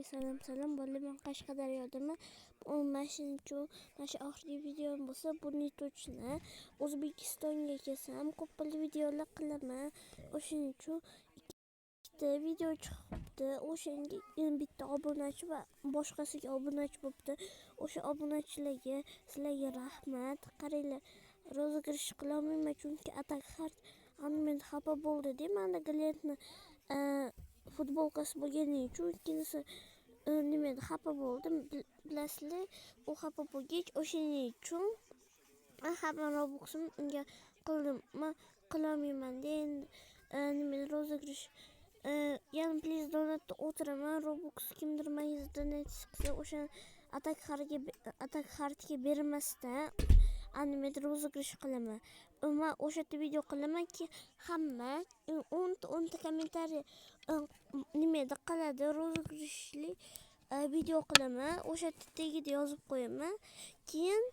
Hammaga salom bo'ldi. Men Qashqadaryodaman. Mana shu oxirgi videom bo'lsa, buni to'chni O'zbekistonga kelsam, ko'p videolar qilaman. O'shaning uchun ikkita video chiqibdi. O'shanga bitta obunachi va boshqasiga obunachi bo'libdi. O'sha obunachilarga sizlarga rahmat. Qaranglar, rozigirish qila olmayman chunki Atak Hard men xafa bo'ldi-da, menda Glentni futbolkasi bo'lganing uchun ikkinchisi nimada xafa bo'ldim, bilasizlar, u xafa bo'lgach o'shaning uchun hamma Robux'im unga qildim. Men qila olmayman-da endi nimada rozigirish yana please donatda o'tiraman. Robux kimdir menga donat qilsa o'sha Atak Hardga bermasdan animatsiya rozigirish qilaman. Men o'sha yerda video qilamanki, hamma 10 ta kommentariy nimada qiladi, rozigirishli video qilaman. O'sha tagida yozib qo'yaman. Keyin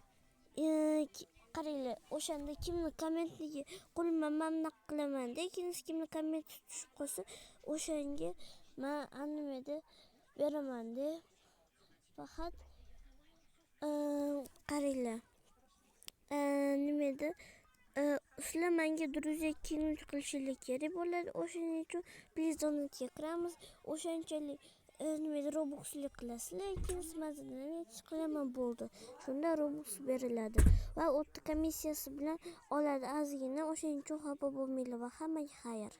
qaranglar, o'shanda kimni kommentliga qo'limdan mamnun qilaman-da, keyin kimni komment tushib qolsa, o'shanga men animada beraman-da. Faqat qaranglar. Nimada sizlar menga druziya qilishinglar kerak bo'ladi. O'shaning uchun please donatga kiramiz. O'shanchalik nimada Robux'lik qilasizlar, keyin sizlardan qilaman bo'ldi. Shunda Robux beriladi va o'tda komissiyasi bilan oladi ozgina. O'shaning uchun xafa bo'lmanglar va hammaga xayr.